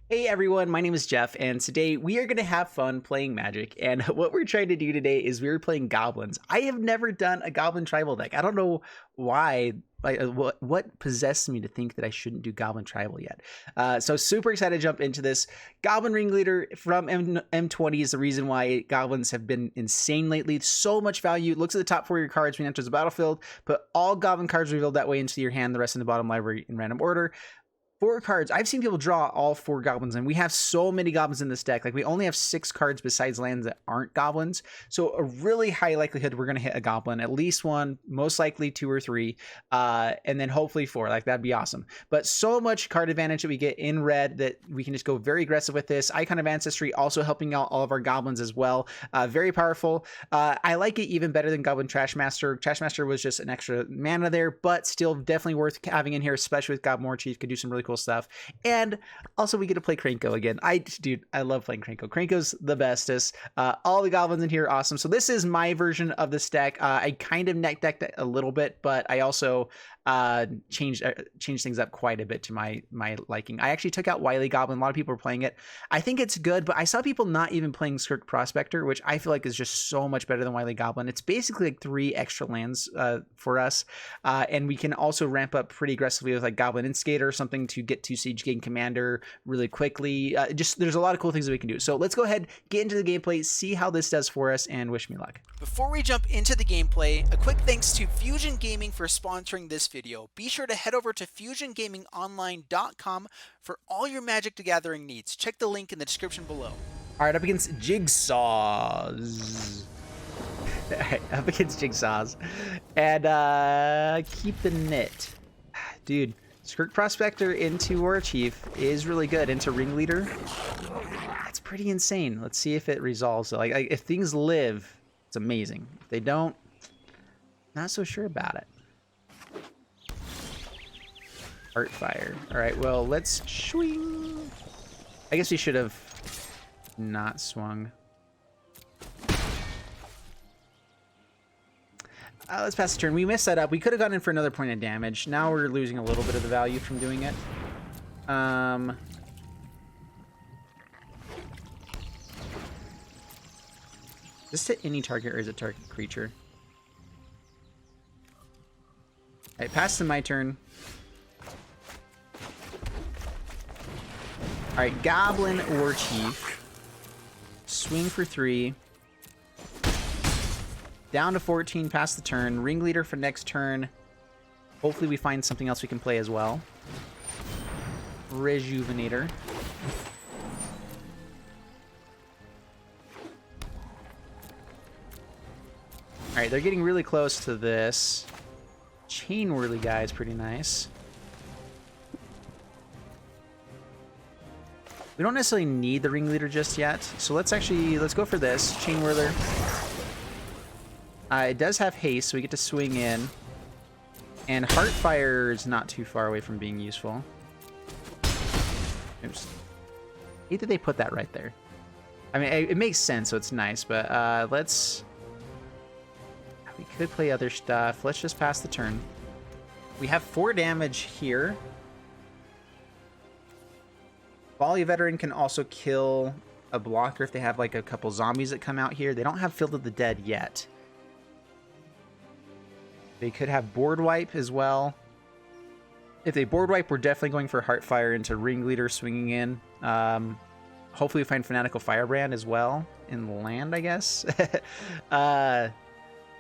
Hey everyone, my name is Jeff, and today we are going to have fun playing Magic. And what we're trying to do today is we're playing Goblins. I have never done a Goblin tribal deck. I don't know why, like, what possessed me to think that I shouldn't do Goblin tribal yet. So super excited to jump into this. Goblin Ringleader from M20 is the reason why Goblins have been insane lately. So much value. Looks at the top 4 of your cards when you enter the battlefield. Put all Goblin cards revealed that way into your hand, the rest in the bottom library in random order. 4 cards. I've seen people draw all 4 goblins, and we have so many goblins in this deck. Like, we only have 6 cards besides lands that aren't goblins. So a really high likelihood we're going to hit a goblin, at least 1, most likely 2 or 3, and then hopefully 4. Like, that'd be awesome. But so much card advantage that we get in red that we can just go very aggressive with this. Icon of Ancestry also helping out all of our goblins as well. Very powerful. I like it even better than Goblin Trashmaster. Trashmaster was just an extra mana there, but still definitely worth having in here, especially with Goblin Warchief. Could do some really cool stuff. And also we get to play Krenko again. Dude, I love playing Krenko. Krenko's the bestest. All the goblins in here are awesome. So this is my version of this deck. I kind of neck decked it a little bit, but I also changed things up quite a bit to my liking. I actually took out Wily Goblin. A lot of people were playing it. I think it's good, but I saw people not even playing Skirk Prospector, which I feel like is just so much better than Wily Goblin. It's basically like 3 extra lands for us, and we can also ramp up pretty aggressively with like Goblin Instigator or something to get to Siege Gang Commander really quickly. Just there's a lot of cool things that we can do. So let's go ahead, get into the gameplay, see how this does for us, and wish me luck. Before we jump into the gameplay, a quick thanks to Fusion Gaming for sponsoring this video. Be sure to head over to fusiongamingonline.com for all your Magic the Gathering needs. Check the link in the description below. All right, up against Jigsaws. Up against Jigsaws. And keep the knit. Dude, Skirk Prospector into Warchief is really good. Into Ringleader, that's pretty insane. Let's see if it resolves. Like if things live, it's amazing. If they don't, not so sure about it. Heartfire. All right, well, let's swing. I guess we should have not swung. Let's pass the turn. We messed that up. We could have gone in for another point of damage. Now we're losing a little bit of the value from doing it. Is this to any target or is it target creature? All right, pass to my turn. All right, Goblin Warchief. Swing for 3. Down to 14, pass the turn. Ringleader for next turn. Hopefully we find something else we can play as well. Rejuvenator. Alright, they're getting really close to this. Chain Whirly guy is pretty nice. We don't necessarily need the Ringleader just yet, so let's go for this. Chain Whirler. It does have haste, so we get to swing in. And Heartfire is not too far away from being useful. Oops. I hate that they put that right there. I mean, it makes sense, so it's nice, but let's... We could play other stuff. Let's just pass the turn. We have 4 damage here. Volley Veteran can also kill a blocker if they have like a couple zombies that come out here. They don't have Field of the Dead yet. They could have Board Wipe as well. If they Board Wipe, we're definitely going for Heartfire into Ringleader swinging in. Hopefully we find Fanatical Firebrand as well in land, I guess.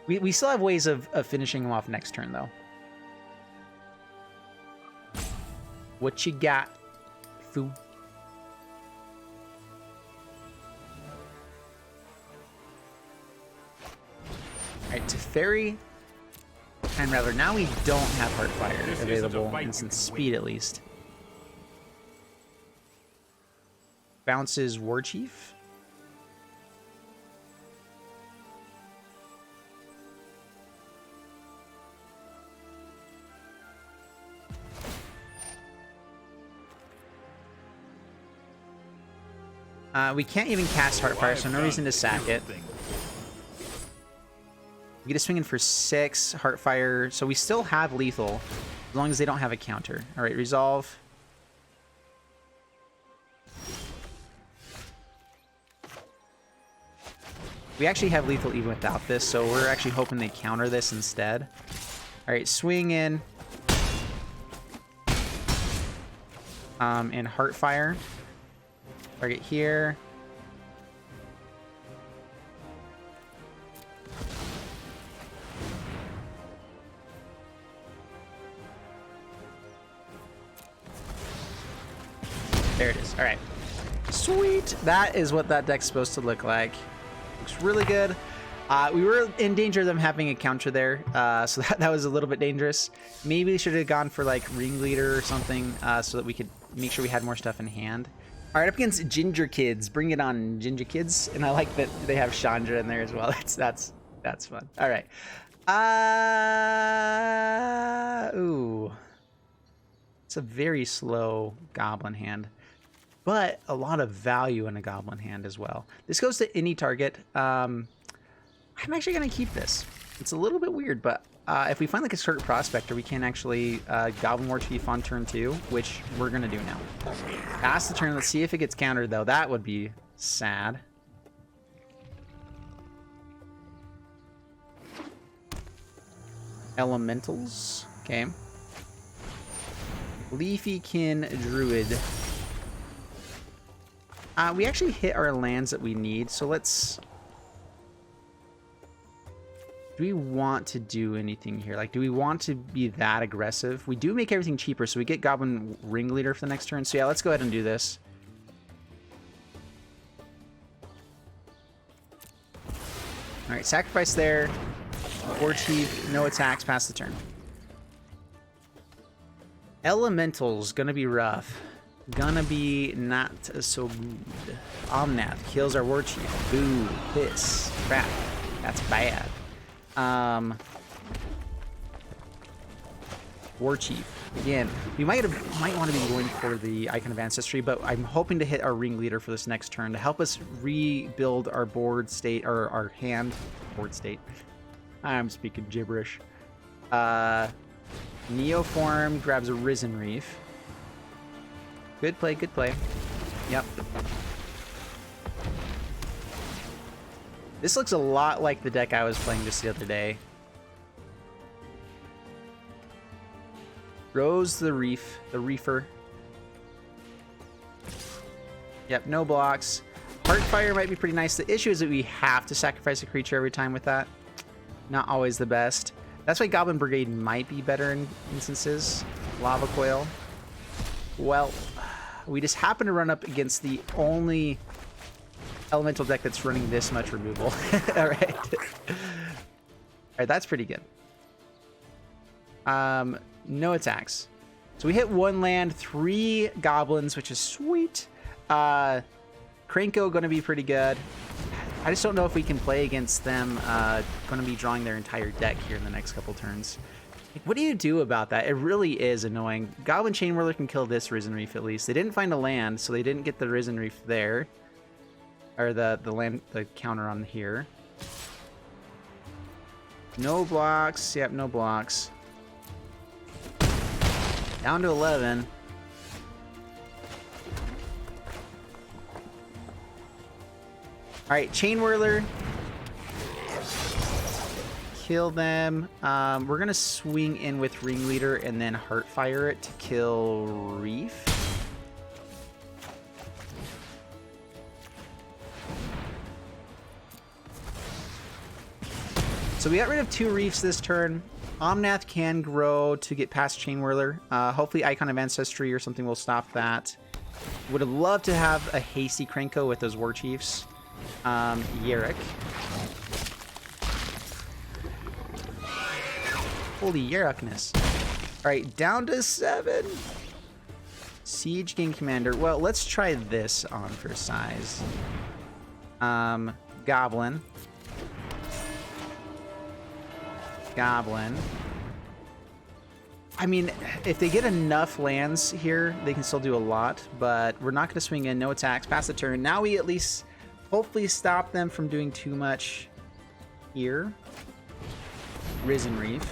We still have ways of finishing them off next turn, though. What you got, foo? Alright, Teferi. And rather, now we don't have Heartfire available, instant speed at least. Bounces Warchief. We can't even cast Heartfire, so no reason to sack it. We get to swing in for 6 Heartfire, so we still have lethal, as long as they don't have a counter. All right, resolve. We actually have lethal even without this, so we're actually hoping they counter this instead. All right, swing in. And Heartfire. Target here. There it is. All right. Sweet. That is what that deck's supposed to look like. Looks really good. We were in danger of them having a counter there, so that was a little bit dangerous. Maybe we should have gone for like Ringleader or something, so that we could make sure we had more stuff in hand. All right, up against Ginger Kids. Bring it on, Ginger Kids. And I like that they have Chandra in there as well. That's fun. All right. Ooh. It's a very slow Goblin hand, but a lot of value in a Goblin hand as well. This goes to any target. I'm actually going to keep this. It's a little bit weird, but if we find like a certain prospector, we can actually Goblin War Chief on turn 2, which we're going to do now. Pass the turn. Let's see if it gets countered, though. That would be sad. Elementals. Okay. Leafykin Druid. We actually hit our lands that we need, so let's... Do we want to do anything here? Like, do we want to be that aggressive? We do make everything cheaper, so we get Goblin Ringleader for the next turn. So yeah, let's go ahead and do this. All right, sacrifice there. War Chief, no attacks, pass the turn. Elementals, gonna be rough. Gonna be not so good. Omnath kills our War Chief. Boo, piss, crap. That's bad. War Chief. Again, we might want to be going for the Icon of Ancestry, but I'm hoping to hit our Ringleader for this next turn to help us rebuild our board state, or our hand board state. I'm speaking gibberish. Neoform grabs a Risen Reef. Good play, good play. Yep. This looks a lot like the deck I was playing just the other day. Rose the Reefer. Yep, no blocks. Heartfire might be pretty nice. The issue is that we have to sacrifice a creature every time with that. Not always the best. That's why Goblin Brigade might be better in instances. Lava Coil. Well, we just happen to run up against the only elemental deck that's running this much removal. All right. All right, that's pretty good. No attacks. So we hit 1 land, 3 goblins, which is sweet. Krenko going to be pretty good. I just don't know if we can play against them. Going to be drawing their entire deck here in the next couple turns. What do you do about that? It really is annoying. Goblin Chainwhirler can kill this Risen Reef at least. They didn't find a land, so they didn't get the Risen Reef there. Or the land, the counter on here. No blocks. Yep, no blocks. Down to 11. All right, Chainwhirler. Kill them. We're gonna swing in with Ringleader and then Heartfire it to kill Reef. So we got rid of 2 Reefs this turn. Omnath can grow to get past Chainwhirler. Hopefully Icon of Ancestry or something will stop that. Would have loved to have a hasty Krenko with those War Chiefs. Yerrick. Holy Yerrickness. Alright, down to 7. Siege Gang Commander. Well, let's try this on for size. Goblin. Goblin. I mean, if they get enough lands here, they can still do a lot, but we're not going to swing in. No attacks. Pass the turn. Now we at least hopefully stop them from doing too much here. Risen Reef.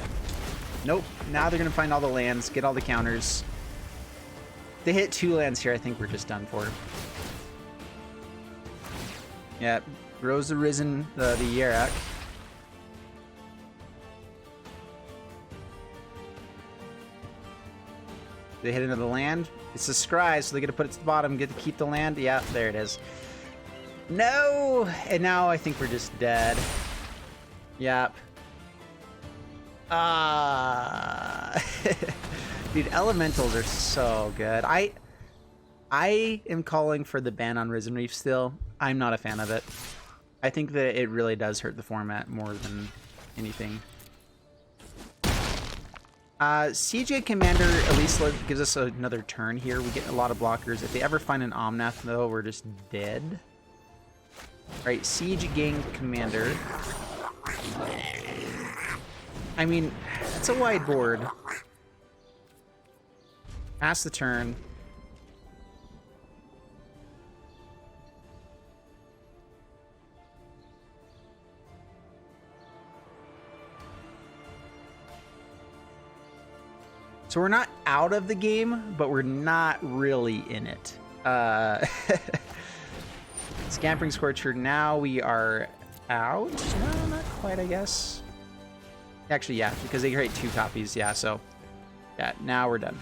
Nope. Now they're going to find all the lands, get all the counters. They hit 2 lands here. I think we're just done for. Yeah, Grows the Risen, the Yarak. They hit into the land. It's a scry, so they get to put it to the bottom, get to keep the land. Yeah, there it is. No! And now I think we're just dead. Yep. Dude, elementals are so good. I am calling for the ban on Risen Reef still. I'm not a fan of it. I think that it really does hurt the format more than anything. CJ Commander at least gives us another turn here. We get a lot of blockers. If they ever find an Omnath, though, we're just dead. Alright, Siege Gang Commander. I mean, it's a wide board. Pass the turn. So we're not out of the game, but we're not really in it. Scampering Scorcher, now we are out. No, not quite, I guess. Actually, yeah, because they create 2 copies. Yeah, so yeah, now we're done.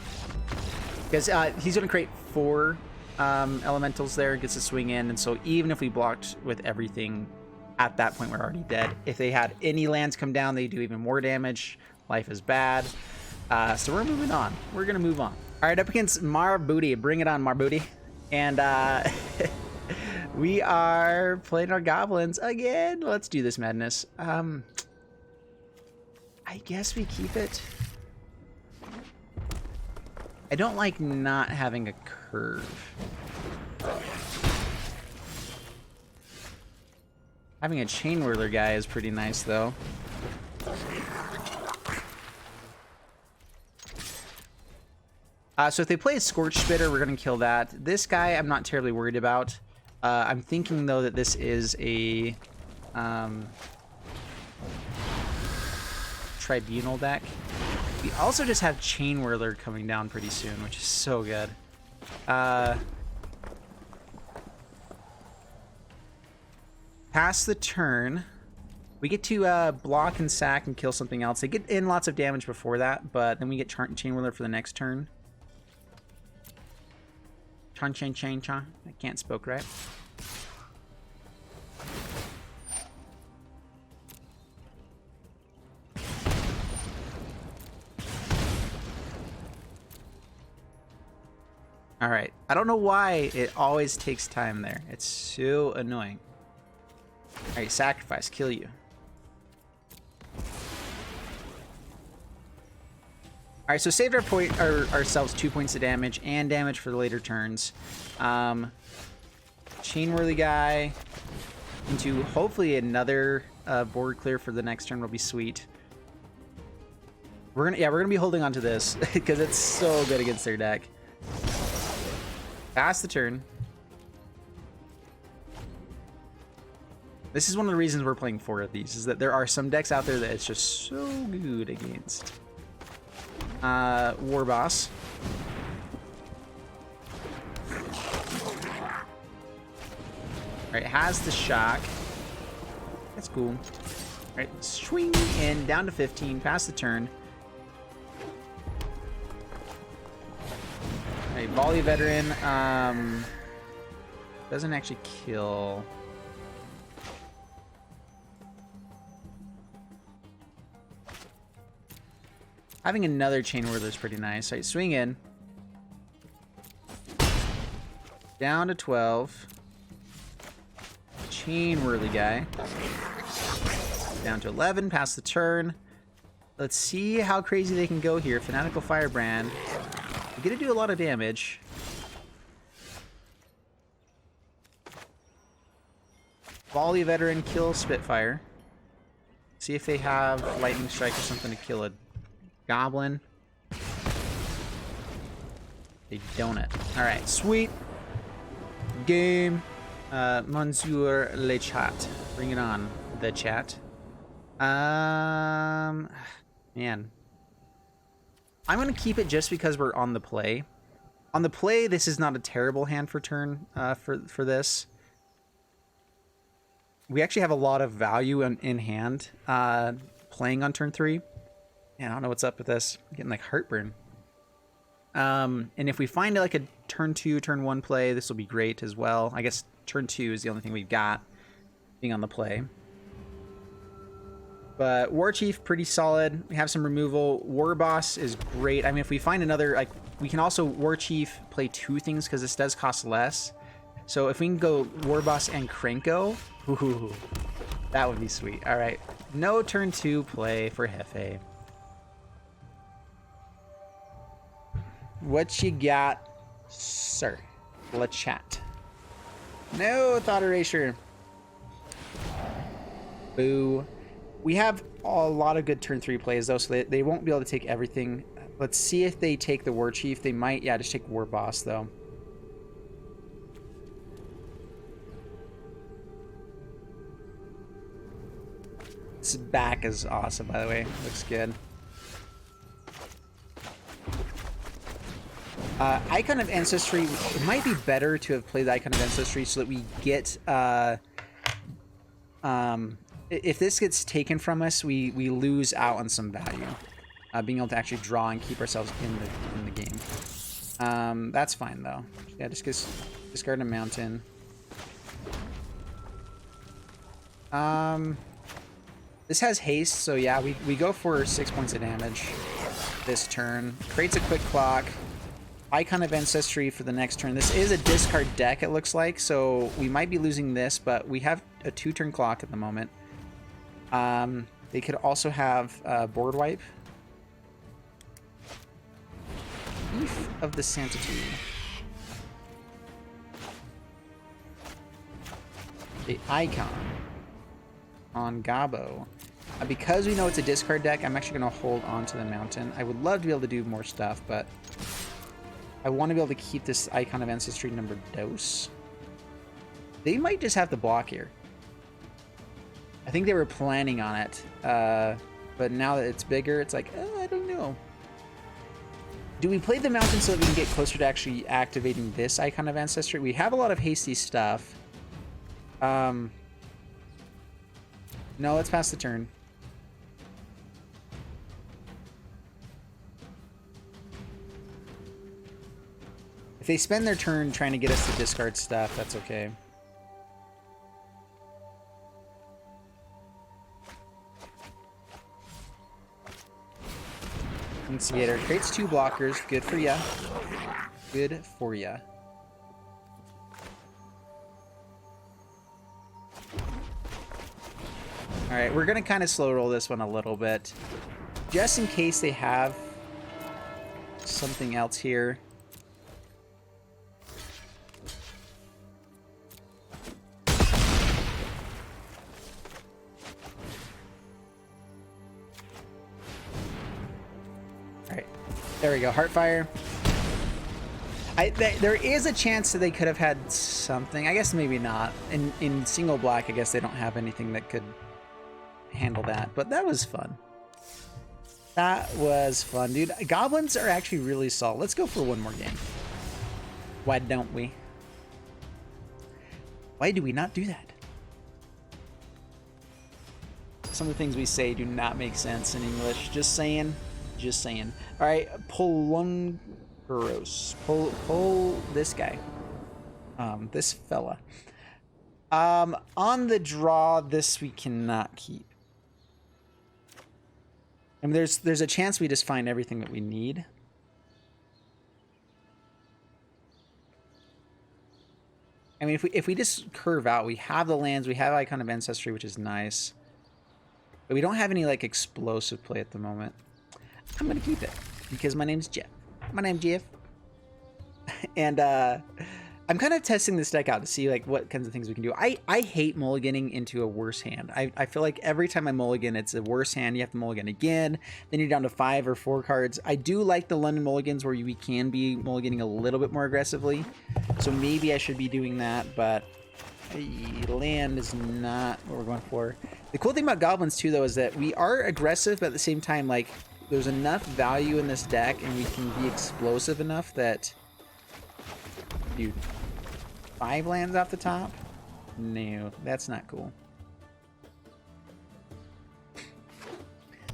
Because he's going to create 4 elementals there, gets to swing in, and so even if we blocked with everything, at that point we're already dead. If they had any lands come down, they do even more damage. Life is bad. So we're moving on. We're going to move on. All right, up against Marbuti. Bring it on, Marbuti. And we are playing our Goblins again. Let's do this madness. I guess we keep it. I don't like not having a curve. Having a Chain Whirler guy is pretty nice, though. So if they play a Scorch Spitter, we're going to kill that. This guy I'm not terribly worried about. I'm thinking, though, that this is a Tribunal deck. We also just have Chain Whirler coming down pretty soon, which is so good. Pass the turn. We get to block and sack and kill something else. They get in lots of damage before that, but then we get Chain Whirler for the next turn. Chain. I can't spoke right. All right. I don't know why it always takes time there. It's so annoying. All right, sacrifice, kill you. All right, so saved ourselves 2 points of damage and damage for the later turns. Chain Whirly guy into hopefully another board clear for the next turn will be sweet. We're gonna be holding on to this because it's so good against their deck. Pass the turn. This is one of the reasons we're playing 4 of these, is that there are some decks out there that it's just so good against. War Boss. Alright, has the shock. That's cool. Alright, swing in, down to 15, pass the turn. Alright, Volley Veteran. Doesn't actually kill. Having another Chain Whirler is pretty nice. All right, swing in. Down to 12. Chain Whirly guy. Down to 11, pass the turn. Let's see how crazy they can go here. Fanatical Firebrand. We're going to do a lot of damage. Volley Veteran, kill Spitfire. See if they have Lightning Strike or something to kill it. Goblin. They don't it. Alright, sweet. Game. Monsour le chat. Bring it on, the chat. Man. I'm gonna keep it just because we're on the play. On the play, this is not a terrible hand for turn for this. we actually have a lot of value in hand playing on turn 3. Man, I don't know what's up with this. I'm getting like heartburn. And if we find like a turn 2, turn 1 play, this will be great as well. I guess turn 2 is the only thing we've got being on the play. But War Chief, pretty solid. We have some removal. War Boss is great. I mean, if we find another, like, we can also War Chief play 2 things because this does cost less. So if we can go War Boss and Krenko, ooh, that would be sweet. All right, no turn 2 play for Hefe. What you got, sir? Let's chat. No thought erasure. Boo. We have a lot of good turn 3 plays though, so they won't be able to take everything. Let's see if they take the War Chief. They might, yeah, just take War Boss though. This back is awesome, by the way. Looks good. Icon of Ancestry, it might be better to have played the Icon of Ancestry so that we get, if this gets taken from us, we lose out on some value. Being able to actually draw and keep ourselves in the game. That's fine though. Yeah, just discard a mountain. This has haste, so yeah, we go for 6 points of damage this turn. Creates a quick clock. Icon of Ancestry for the next turn. This is a discard deck, it looks like, so we might be losing this, but we have a 2-turn clock at the moment. They could also have board wipe. Thief of the Santitude. The Icon on Gabo. Because we know it's a discard deck, I'm actually going to hold on to the mountain. I would love to be able to do more stuff, but I want to be able to keep this Icon of Ancestry number dose. They might just have to block here. I think they were planning on it, but now that it's bigger, it's like, I don't know. Do we play the mountain so that we can get closer to actually activating this Icon of Ancestry? We have a lot of hasty stuff. No, let's pass the turn. If they spend their turn trying to get us to discard stuff, that's okay. Instigator creates 2 blockers. Good for ya. Good for ya. Alright, we're going to kind of slow roll this one a little bit. Just in case they have something else here. There we go, Heartfire. There is a chance that they could have had something. I guess maybe not. In single black, I guess they don't have anything that could handle that. But that was fun. That was fun, dude. Goblins are actually really solid. Let's go for one more game. Why don't we? Why do we not do that? Some of the things we say do not make sense in English. Just saying. Just saying. All right, Polongaros. Pull this guy. This fella. On the draw, this we cannot keep. I mean, there's a chance we just find everything that we need. I mean, if we just curve out, we have the lands, we have Icon of Ancestry, which is nice. But we don't have any, like, explosive play at the moment. I'm going to keep it because my name's Jeff. My name's Jeff. And I'm kind of testing this deck out to see, like, what kinds of things we can do. I hate mulliganing into a worse hand. I feel like every time I mulligan, it's a worse hand. You have to mulligan again. Then you're down to 5 or 4 cards. I do like the London mulligans where we can be mulliganing a little bit more aggressively. So maybe I should be doing that, but land is not what we're going for. The cool thing about Goblins, too, though, is that we are aggressive, but at the same time, like, there's enough value in this deck, and we can be explosive enough that... Dude, 5 lands off the top? No, that's not cool.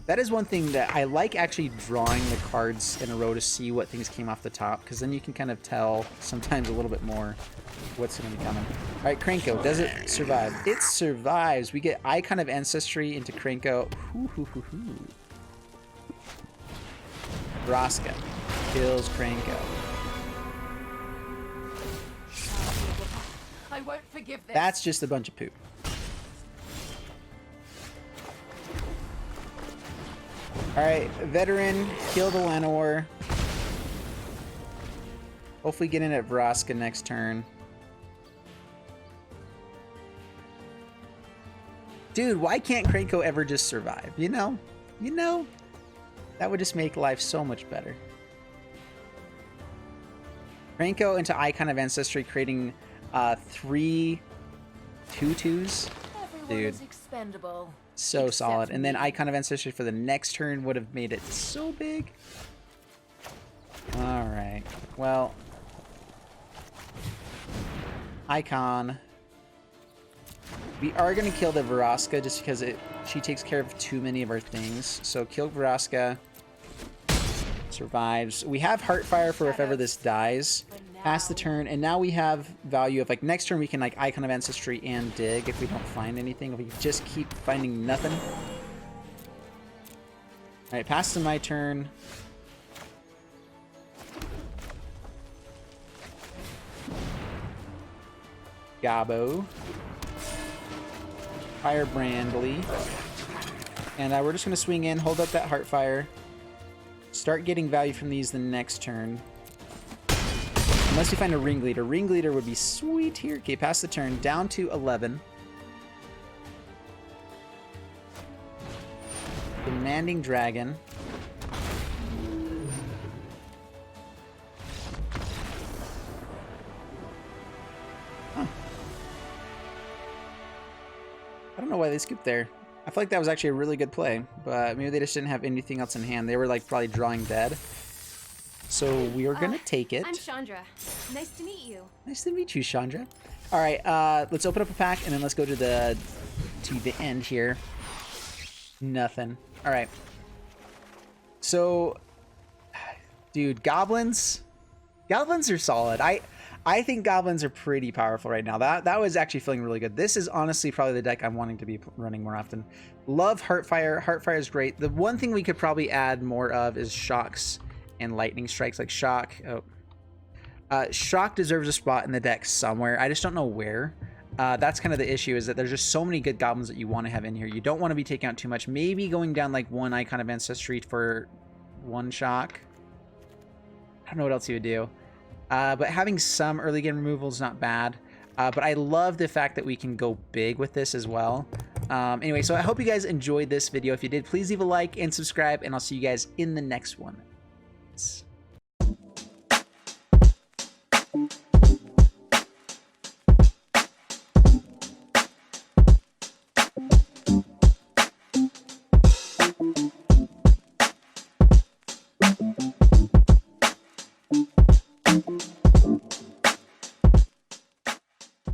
That is one thing that I like, actually drawing the cards in a row to see what things came off the top, because then you can kind of tell sometimes a little bit more what's going to be coming. All right, Krenko, does it survive? It survives. We get Icon of Ancestry into Krenko. Vraska kills Krenko. I won't forgive this. That's just a bunch of poop. Alright, Veteran, kill the Llanowar. Hopefully get in at Vraska next turn. Dude, why can't Krenko ever just survive? You know? You know? That would just make life so much better. Krenko into Icon of Ancestry, creating 3 2/2s. Dude. Expendable. So solid. And then Icon of Ancestry for the next turn would have made it so big. Alright. Well. Icon. We are going to kill the Vraska just because she takes care of too many of our things. So kill Vraska. Survives. We have Heartfire for if ever this dies. Pass the turn, and now we have value of, like, next turn we can, like, Icon of Ancestry and dig if we don't find anything. If we just keep finding nothing. Alright, pass to my turn. Gabo. Fire Brandly. And we're just going to swing in, hold up that Heartfire. Start getting value from these the next turn. Unless we find a Ringleader. Ringleader would be sweet here. Okay, pass the turn. Down to 11. Demanding Dragon. Huh. I don't know why they skipped there. I feel like that was actually a really good play, but maybe they just didn't have anything else in hand. They were, like, probably drawing dead. So we are gonna take it. I'm Chandra. Nice to meet you. Nice to meet you, Chandra. All right, let's open up a pack and then let's go to the end here. Nothing. All right. So, dude, Goblins are solid. I think Goblins are pretty powerful right now. That was actually feeling really good. This is honestly probably the deck I'm wanting to be running more often. Love Heartfire. Heartfire is great. The one thing we could probably add more of is Shocks and Lightning Strikes. Like Shock. Shock deserves a spot in the deck somewhere. I just don't know where. That's kind of the issue, is that there's just so many good Goblins that you want to have in here. You don't want to be taking out too much. Maybe going down like one Icon of Ancestry for 1 Shock. I don't know what else you would do. But having some early game removal is not bad. But I love the fact that we can go big with this as well. Anyway, so I hope you guys enjoyed this video. If you did, please leave a like and subscribe, and I'll see you guys in the next one. Peace.